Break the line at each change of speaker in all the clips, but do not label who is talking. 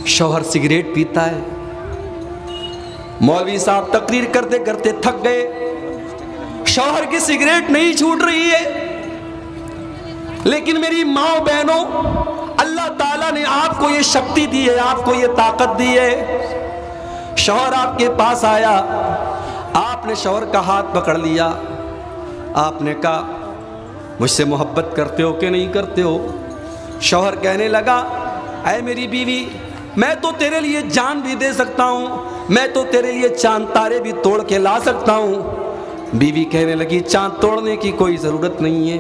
शौहर सिगरेट पीता है। मौलवी साहब तकरीर करते करते थक गए, शौहर की सिगरेट नहीं छूट रही है। लेकिन मेरी माँ बहनों, अल्लाह ताला ने आपको ये शक्ति दी है, आपको ये ताकत दी है। शौहर आपके पास आया, आपने शौहर का हाथ पकड़ लिया, आपने कहा मुझसे मोहब्बत करते हो कि नहीं करते हो? शौहर कहने लगा, ऐ मेरी बीवी, मैं तो तेरे लिए जान भी दे सकता हूँ, मैं तो तेरे लिए चांद तारे भी तोड़ के ला सकता हूँ। बीवी कहने लगी, चांद तोड़ने की कोई ज़रूरत नहीं है,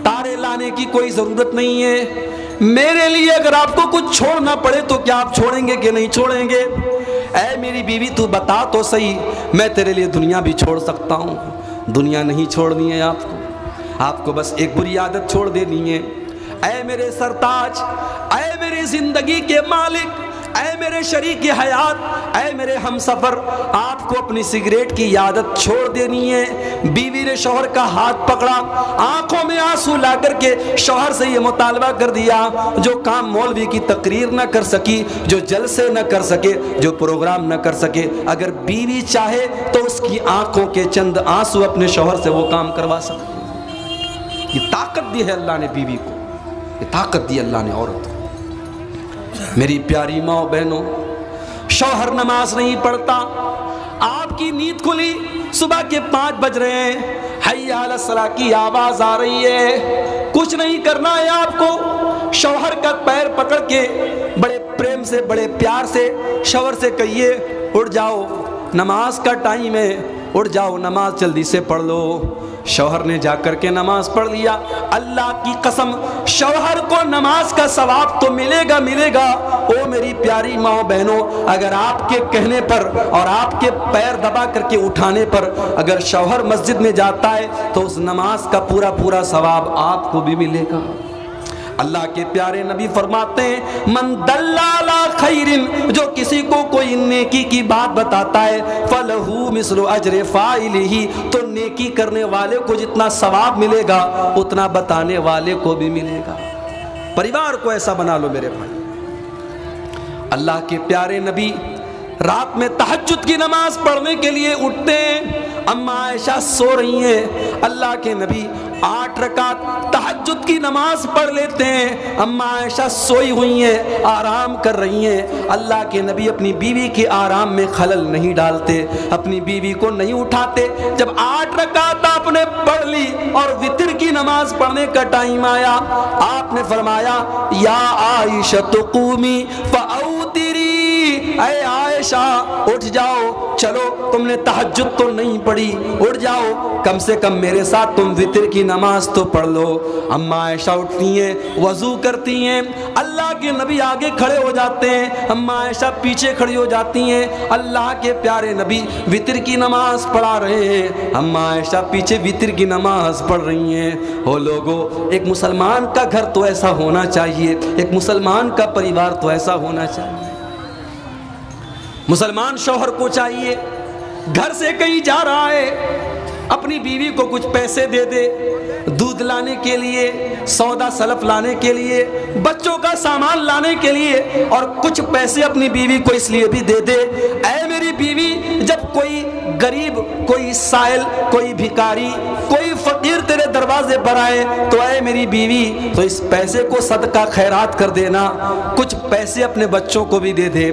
तारे लाने की कोई ज़रूरत नहीं है। मेरे लिए अगर आपको कुछ छोड़ना पड़े तो क्या आप छोड़ेंगे कि नहीं छोड़ेंगे? ऐ मेरी बीवी, तू बता तो सही, मैं तेरे लिए दुनिया भी छोड़ सकता हूँ। दुनिया नहीं छोड़नी है आपको, आपको बस एक बुरी आदत छोड़ देनी है। ऐ मेरे सरताज, ऐ मेरी ज़िंदगी के मालिक, ऐ मेरे शरीक हयात, ऐ मेरे हमसफ़र, आपको अपनी सिगरेट की आदत छोड़ देनी है। बीवी ने शौहर का हाथ पकड़ा, आंखों में आंसू ला करके शौहर से ये मुतालबा कर दिया, जो काम मौलवी की तकरीर न कर सकी, जो जलसे न कर सके, जो प्रोग्राम न कर सके, अगर बीवी चाहे तो उसकी आंखों के चंद आंसू अपने शौहर से वो काम करवा सकती। ये ताकत दी है अल्लाह ने बीवी को, ये ताकत दी अल्लाह ने औरत को। मेरी प्यारी माँ बहनों, शौहर नमाज नहीं पढ़ता, आपकी नींद खुली, सुबह के 5 बज रहे हैं, हय्या अला सलाह की आवाज आ रही है, कुछ नहीं करना है आपको। शौहर का पैर पकड़ के बड़े प्रेम से, बड़े प्यार से शौहर से कहिए, उठ जाओ, नमाज का टाइम है, उठ जाओ, नमाज जल्दी से पढ़ लो। शौहर ने जाकर के नमाज पढ़ लिया। अल्लाह की कसम, शौहर को नमाज का सवाब तो मिलेगा मिलेगा। ओ मेरी प्यारी माँ बहनों, अगर आपके कहने पर और आपके पैर दबा करके उठाने पर अगर शौहर मस्जिद में जाता है तो उस नमाज का पूरा पूरा सवाब आपको भी मिलेगा। अल्लाह के प्यारे नबी फरमाते हैं, मन दल्ला अला खैरिन, जो किसी को कोई नेकी की बात बताता है, फलहू मिस्लु अजरे फाइलिही, तो नेकी करने वाले को जितना सवाब मिलेगा उतना बताने वाले को भी मिलेगा। परिवार को ऐसा बना लो मेरे भाई। अल्लाह के प्यारे नबी रात में तहज्जुद की नमाज पढ़ने के लिए उठते हैं। अम्मा आयशा सो रही हैं, अल्लाह के नबी 8 रकात तहज्जुद की नमाज पढ़ लेते हैं। अम्मा आयशा सोई हुई हैं, आराम कर रही हैं। अल्लाह के नबी अपनी बीवी के आराम में खलल नहीं डालते, अपनी बीवी को नहीं उठाते। जब 8 रकात आपने पढ़ ली और वितर की नमाज पढ़ने का टाइम आया, आपने फरमाया, या आयशा क़ूमी फ़अौतिरी, ऐ आयशा उठ जाओ, चलो, तुमने तहज्जुद तो नहीं पढ़ी, उठ जाओ, कम से कम मेरे साथ तुम वितर की नमाज तो पढ़ लो। अम्मा आयशा उठती हैं, वजू करती हैं, अल्लाह के नबी आगे खड़े हो जाते हैं, अम्मा आयशा पीछे खड़ी हो जाती हैं। अल्लाह के प्यारे नबी वितर की नमाज पढ़ा रहे हैं, अम्मा आयशा पीछे वितर की नमाज पढ़ रही हैं। हो लोगों, एक मुसलमान का घर तो ऐसा होना चाहिए, एक मुसलमान का परिवार तो ऐसा होना चाहिए। मुसलमान शौहर को चाहिए, घर से कहीं जा रहा है, अपनी बीवी को कुछ पैसे दे दे, दूध लाने के लिए, सौदा सलफ लाने के लिए, बच्चों का सामान लाने के लिए, और कुछ पैसे अपनी बीवी को इसलिए भी दे दे, ऐ मेरी बीवी, जब कोई गरीब, कोई साइल, कोई भिखारी, कोई फकीर तेरे दरवाजे पर आए तो ऐ मेरी बीवी, तो इस पैसे को सदका खैरात कर देना, कुछ पैसे अपने बच्चों को भी दे दे।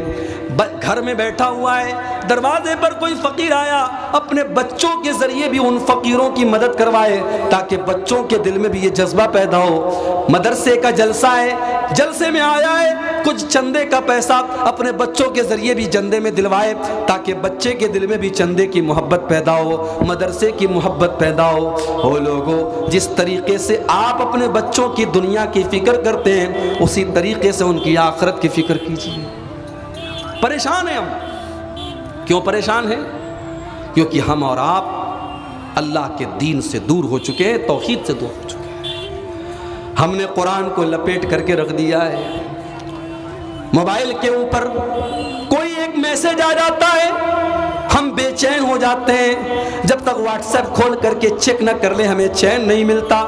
घर में बैठा हुआ है, दरवाजे पर कोई फकीर आया, अपने बच्चों के जरिए भी उन फकीरों की मदद करवाए, ताकि बच्चों के दिल में भी ये जज्बा पैदा हो। मदरसे का जलसा है, जलसे में आया है, कुछ चंदे का पैसा अपने बच्चों के जरिए भी चंदे में दिलवाए, ताकि बच्चे के दिल में भी चंदे की मोहब्बत पैदा हो, मदरसे की मोहब्बत पैदा हो लोगों, जिस तरीके से आप अपने बच्चों की दुनिया की फिक्र करते हैं, उसी तरीके से उनकी आखिरत की फिक्र कीजिए। परेशान हैं हम, क्यों परेशान हैं? क्योंकि हम और आप अल्लाह के दीन से दूर हो चुके हैं, तौहीद से दूर हो चुके हैं। हमने कुरान को लपेट करके रख दिया है। मोबाइल के ऊपर कोई एक मैसेज आ जाता है, हम बेचैन ہو جاتے ہیں، جب تک واٹس ایپ کھول کر کے چیک نہ کر لیں ہمیں چین نہیں ملتا۔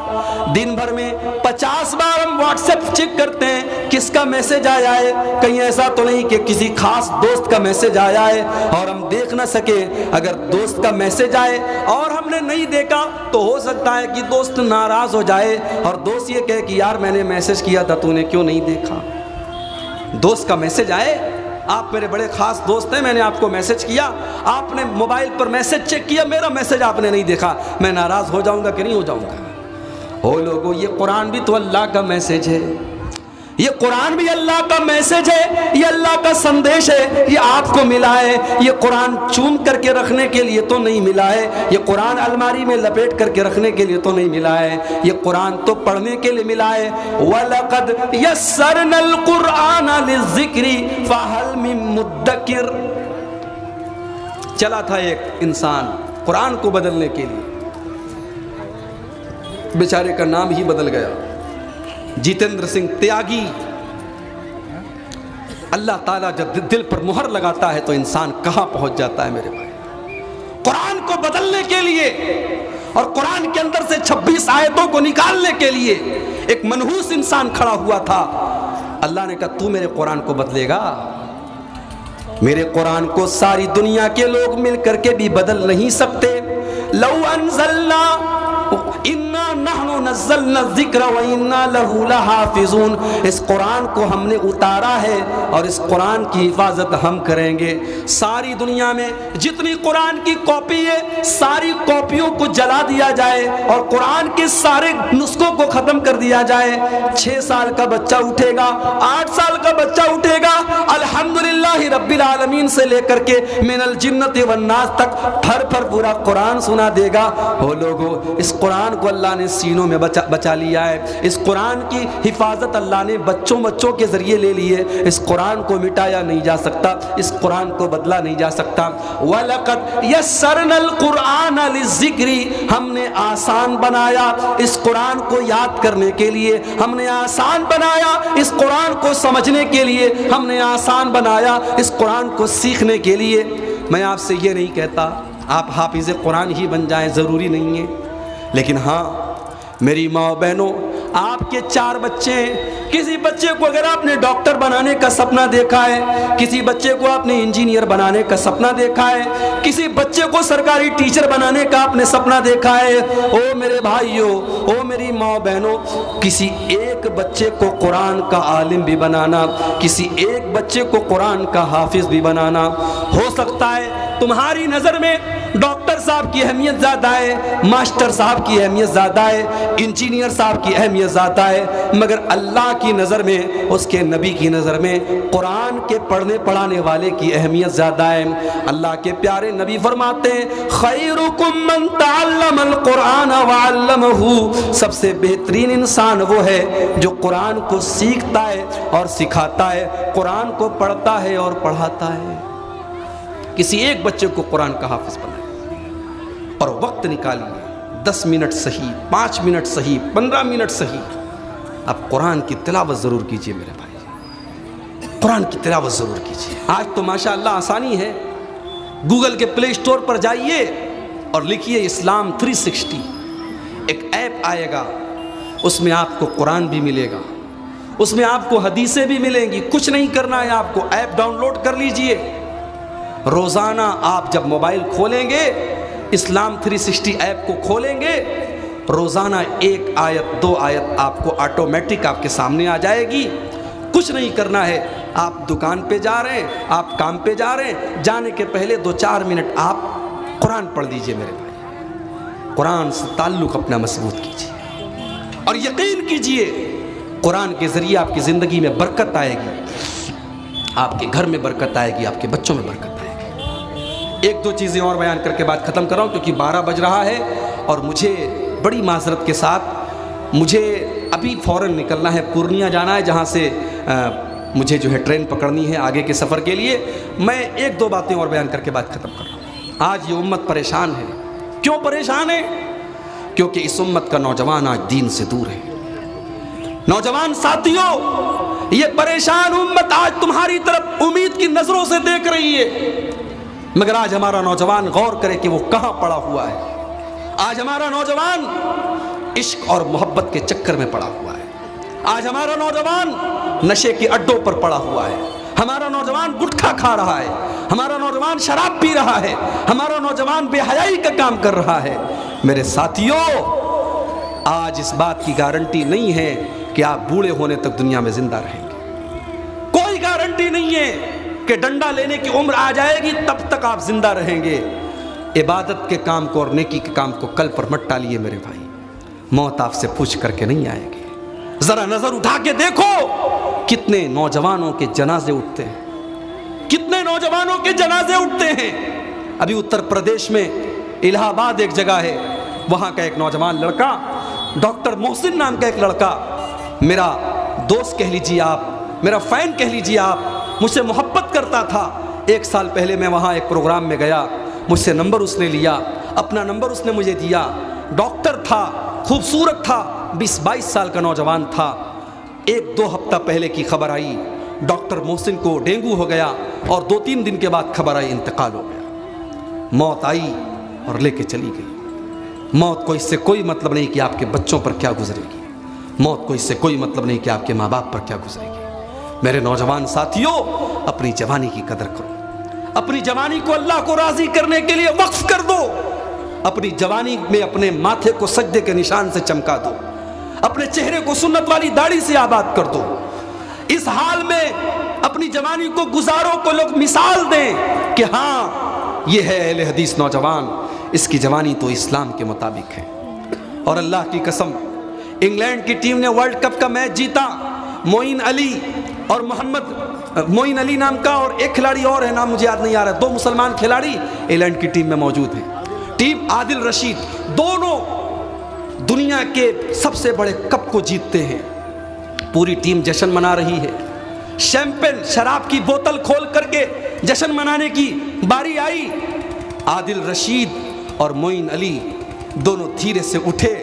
دن بھر میں 50 بار ہم واٹس ایپ چیک کرتے ہیں کس کا میسج آیا ہے، کہیں ایسا تو نہیں کہ کسی خاص دوست کا میسج آیا ہے اور ہم دیکھ نہ سکے۔ اگر دوست کا میسج آئے اور ہم نے نہیں دیکھا تو ہو سکتا ہے کہ دوست ناراض ہو جائے اور دوست یہ کہے کہ یار میں نے میسج کیا تھا تو نے کیوں نہیں دیکھا۔ دوست کا میسج آئے، آپ میرے بڑے خاص دوست ہیں، میں نے آپ کو میسج کیا، آپ نے موبائل پر میسج چیک کیا، میرا میسج آپ نے نہیں دیکھا، میں ناراض ہو جاؤں گا کہ نہیں ہو جاؤں گا؟ او لوگو، یہ قرآن بھی تو اللہ کا میسج ہے، یہ قرآن بھی اللہ کا میسج ہے، یہ اللہ کا سندیش ہے، یہ آپ کو ملا ہے۔ یہ قرآن چوم کر کے رکھنے کے لیے تو نہیں ملا ہے، یہ قرآن الماری میں لپیٹ کر کے رکھنے کے لیے تو نہیں ملا ہے، یہ قرآن تو پڑھنے کے لیے ملا ہے۔ وَلَقَدْ يَسَّرْنَا الْقُرْآنَ لِلذِّكْرِ فَهَلْ مِن مُدَّكِرٍ۔ چلا تھا ایک انسان قرآن کو بدلنے کے لیے، بیچارے کا نام ہی بدل گیا، جیتیندر سنگھ تیاگی۔ اللہ تعالیٰ جب دل پر مہر لگاتا ہے تو انسان کہاں پہنچ جاتا ہے میرے بھائی۔ قرآن کو بدلنے کے لیے اور قرآن کے اندر سے 26 آیتوں کو نکالنے کے لیے ایک منحوس انسان کھڑا ہوا تھا۔ اللہ نے کہا تو میرے قرآن کو بدلے گا؟ میرے قرآن کو ساری دنیا کے لوگ مل کر کے بھی بدل نہیں سکتے۔ لو انزلنا انا نحن نزلنا الذکر وانا لہ لحافظون، اس قرآن کو ہم نے اتارا ہے اور اس قرآن کی حفاظت ہم کریں گے۔ ساری دنیا میں جتنی قرآن کی کاپی ہے ساری کاپیوں کو جلا دیا جائے اور قرآن کے سارے نسخوں کو ختم کر دیا جائے، 6 سال کا بچہ اٹھے گا، 8 سال کا بچہ اٹھے گا، الحمدللہ رب العالمین سے لے کر کے من الجنت والناس تک پھر پھر پورا قرآن سنا دے گا۔ وہ لوگوں، اس قرآن کو اللہ نے سینوں میں بچا لیا ہے، اس قرآن کی حفاظت اللہ نے بچوں کے ذریعے لے لی ہے۔ اس قرآن کو مٹایا نہیں جا سکتا، اس قرآن کو بدلا نہیں جا سکتا۔ وَلَقَدْ يَسَّرْنَا الْقُرْآنَ لِلذِّكْرِ، ہم نے آسان بنایا اس قرآن کو یاد کرنے کے لیے، ہم نے آسان بنایا اس قرآن کو سمجھنے کے لیے، ہم نے آسان بنایا اس قرآن کو سیکھنے کے لیے۔ میں آپ سے یہ نہیں کہتا آپ حافظ قرآن ہی بن جائیں، ضروری نہیں ہے، لیکن ہاں میری ماں بہنوں، آپ کے 4 بچے ہیں، کسی بچے کو اگر آپ نے ڈاکٹر بنانے کا سپنا دیکھا ہے، کسی بچے کو آپ نے انجینئر بنانے کا سپنا دیکھا ہے، کسی بچے کو سرکاری ٹیچر بنانے کا آپ نے سپنا دیکھا ہے، او میرے بھائیوں، او میری ماں بہنوں، کسی ایک بچے کو قرآن کا عالم بھی بنانا، کسی ایک بچے کو قرآن کا حافظ بھی بنانا، ہو سکتا ہے تمہاری نظر میں ڈاکٹر صاحب کی اہمیت زیادہ ہے، ماسٹر صاحب کی اہمیت زیادہ ہے، انجینئر صاحب کی اہمیت زیادہ ہے، مگر اللہ کی نظر میں، اس کے نبی کی نظر میں قرآن کے پڑھنے پڑھانے والے کی اہمیت زیادہ ہے۔ اللہ کے پیارے نبی فرماتے ہیں خیرکم من تعلم القرآن وعلمہ، سب سے بہترین انسان وہ ہے جو قرآن کو سیکھتا ہے اور سکھاتا ہے، قرآن کو پڑھتا ہے اور پڑھاتا ہے۔ کسی ایک بچے کو قرآن کا حافظ بنائے اور وقت نکالیے، 10 منٹ صحیح، 5 منٹ صحیح، 15 منٹ صحیح، اب قرآن کی تلاوت ضرور کیجئے میرے بھائی، قرآن کی تلاوت ضرور کیجئے۔ آج تو ماشاءاللہ آسانی ہے، گوگل کے پلے اسٹور پر جائیے اور لکھیے اسلام 360، ایک ایپ آئے گا، اس میں آپ کو قرآن بھی ملے گا، اس میں آپ کو حدیثیں بھی ملیں گی، کچھ نہیں کرنا ہے آپ کو، ایپ ڈاؤن لوڈ کر لیجئے۔ روزانہ آپ جب موبائل کھولیں گے، اسلام 360 ایپ کو کھولیں گے، روزانہ 1 آیت 2 آیت آپ کو آٹومیٹک آپ کے سامنے آ جائے گی۔ کچھ نہیں کرنا ہے، آپ دکان پہ جا رہے ہیں، آپ کام پہ جا رہے ہیں، جانے کے پہلے 2-4 منٹ آپ قرآن پڑھ دیجئے میرے بھائی، قرآن سے تعلق اپنا مضبوط کیجئے اور یقین کیجئے قرآن کے ذریعے آپ کی زندگی میں برکت آئے گی، آپ کے گھر میں برکت آئے گی، آپ کے بچوں میں برکت آئے گی۔ 1-2 چیزیں اور بیان کر کے بات ختم کر رہا ہوں کیونکہ 12 بج رہا ہے اور مجھے بڑی معذرت کے ساتھ مجھے ابھی فوراً نکلنا ہے، پورنیہ جانا ہے، جہاں سے مجھے جو ہے ٹرین پکڑنی ہے آگے کے سفر کے لیے۔ میں 1-2 باتیں اور بیان کر کے بات ختم کر رہا ہوں۔ آج یہ امت پریشان ہے، کیوں پریشان ہے؟ کیونکہ اس امت کا نوجوان آج دین سے دور ہے۔ نوجوان ساتھیوں، یہ پریشان امت آج تمہاری طرف امید کی نظروں سے دیکھ رہی ہے۔ मगर आज हमारा नौजवान गौर करे कि वो कहाँ पड़ा हुआ है। आज हमारा नौजवान इश्क और मोहब्बत के चक्कर में पड़ा हुआ है। आज हमारा नौजवान नशे के अड्डों पर पड़ा हुआ है। हमारा नौजवान गुटखा खा रहा है, हमारा नौजवान शराब पी रहा है, हमारा नौजवान बेहयाई का काम कर रहा है। मेरे साथियों, आज इस बात की गारंटी नहीं है कि आप बूढ़े होने तक दुनिया में जिंदा रहेंगे। कोई गारंटी नहीं है कि डंडा लेने की उम्र आ जाएगी तब तक आप जिंदा रहेंगे। इबादत के काम को और नेकी के काम को कल पर मत टालिए मेरे भाई, मौत आपसे पूछ करके नहीं आएगी। जरा नजर उठा के देखो कितने नौजवानों के जनाजे उठते हैं, कितने नौजवानों के जनाजे उठते हैं। अभी उत्तर प्रदेश में इलाहाबाद एक जगह है, वहां का एक नौजवान लड़का, डॉक्टर मोहसिन नाम का एक लड़का, मेरा दोस्त कह लीजिए आप, मेरा फैन कह लीजिए आप, मुझसे मोहब्बत करता था। 1 साल पहले मैं वहाँ एक प्रोग्राम में गया, मुझसे नंबर उसने लिया, अपना नंबर उसने मुझे दिया। डॉक्टर था, खूबसूरत था, 20-22 साल का नौजवान था। 1-2 हफ्ता पहले की खबर आई डॉक्टर मोहसिन को डेंगू हो गया और 2-3 दिन के बाद खबर आई इंतकाल हो गया। मौत आई और लेके चली गई। मौत को इससे कोई मतलब नहीं कि आपके बच्चों पर क्या गुजरेगी, मौत को इससे कोई मतलब नहीं कि आपके माँ बाप पर क्या गुजरेगी। मेरे नौजवान साथियों, अपनी जवानी की कदर करो, अपनी जवानी को अल्लाह को राजी करने के लिए वक्फ कर दो। अपनी जवानी में अपने माथे को सजदे के निशान से चमका दो, अपने चेहरे को सुन्नत वाली दाढ़ी से आबाद कर दो। इस हाल में अपनी जवानी को गुजारो को लोग मिसाल दें कि हाँ ये है अहले हदीस नौजवान, इसकी जवानी तो इस्लाम के मुताबिक है। और अल्लाह की कसम, इंग्लैंड की टीम ने वर्ल्ड कप का मैच जीता। मोइन अली और मोइन अली नाम का और एक खिलाड़ी और है, नाम मुझे याद नहीं आ रहा, 2 मुसलमान खिलाड़ी इंग्लैंड की टीम में मौजूद हैं। टीम आदिल रशीद, दोनों दुनिया के सबसे बड़े कप को जीतते हैं। पूरी टीम जश्न मना रही है। शैंपेन शराब की बोतल खोल करके जश्न मनाने की बारी आई। आदिल रशीद और मोइन अली दोनों धीरे से उठे,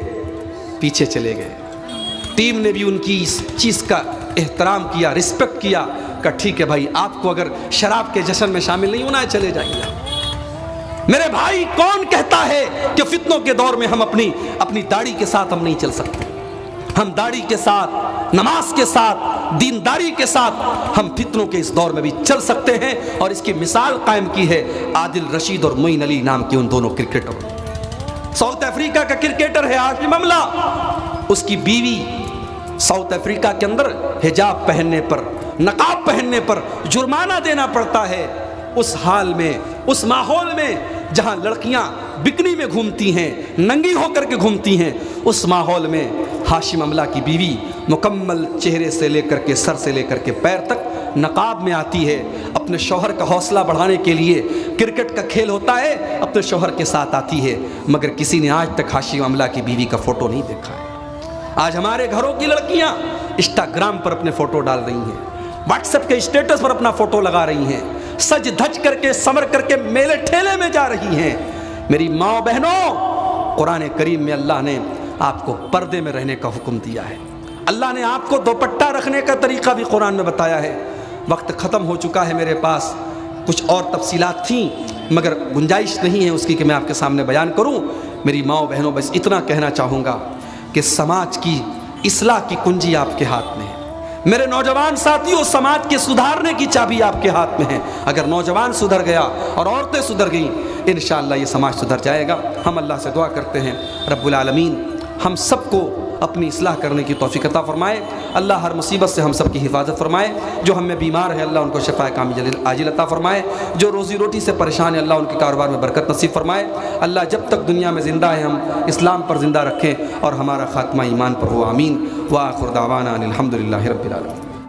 पीछे चले गए। टीम ने भी उनकी इस चीज़ का एहतराम किया, रिस्पेक्ट किया, कहा ठीक है भाई, आपको अगर शराब के जश्न में शामिल नहीं होना है चले जाइए। मेरे भाई, कौन कहता है कि फितनों के दौर में हम अपनी दाढ़ी के साथ हम नहीं चल सकते? हम दाढ़ी के साथ, नमाज के साथ, दीनदारी के साथ हम फितनों के इस दौर में भी चल सकते हैं। और इसकी मिसाल कायम की है आदिल रशीद और मोइन अली नाम के उन दोनों क्रिकेटरों। साउथ अफ्रीका का क्रिकेटर है हाशिम अमला, उसकी बीवी साउथ अफ्रीका के अंदर हिजाब पहनने पर, नकाब पहनने पर जुर्माना देना पड़ता है। उस हाल में, उस माहौल में जहां लड़कियां बिकनी में घूमती हैं, नंगी होकर के घूमती हैं, उस माहौल में हाशिम अमला की बीवी मुकम्मल चेहरे से लेकर के सर से लेकर के पैर तक नकाब में आती है। अपने शौहर का हौसला बढ़ाने के लिए, क्रिकेट का खेल होता है, अपने शौहर के साथ आती है। मगर किसी ने आज तक हाशिम अमला की बीवी का फोटो नहीं देखा है। आज हमारे घरों की लड़कियां इंस्टाग्राम पर अपने फोटो डाल रही हैं, व्हाट्सएप के स्टेटस पर अपना फोटो लगा रही हैं, सज धज करके संवर करके मेले ठेले में जा रही हैं। मेरी माँ बहनों, कुरान करीम में अल्लाह ने आपको पर्दे में रहने का हुक्म दिया है। अल्लाह ने आपको दोपट्टा रखने का तरीका भी कुरान में बताया है। वक्त ख़त्म हो चुका है, मेरे पास कुछ और तफसीलात थी मगर गुंजाइश नहीं है उसकी कि मैं आपके सामने बयान करूं। मेरी माँ बहनों, बस इतना कहना चाहूँगा कि समाज की इस्लाह की कुंजी आपके हाथ में है। मेरे नौजवान साथियों, समाज के सुधारने की चाबी आपके हाथ में है। अगर नौजवान सुधर गया और औरतें सुधर गईं, इंशाअल्लाह ये समाज सुधर जाएगा। हम अल्लाह से दुआ करते हैं रब्बुल आलमीन हम सबको अपनी इस्लाह करने की तौफीक अता फरमाए। अल्लाह हर मुसीबत से हम सब की हिफाजत फरमाए। जो हम में बीमार है अल्लाह उनको शफाए कामिल आजिल अता फरमाए। जो रोज़ी रोटी से परेशान है अल्लाह उनके कारोबार में बरकत नसीब फरमाए। अल्लाह जब तक दुनिया में ज़िंदा है हम इस्लाम पर ज़िंदा रखें और हमारा ख़ात्मा ईमान पर हो। आमीन। व आखिर दावाना अनिल हम्दुलिल्लाहि रब्बिल आलमीन।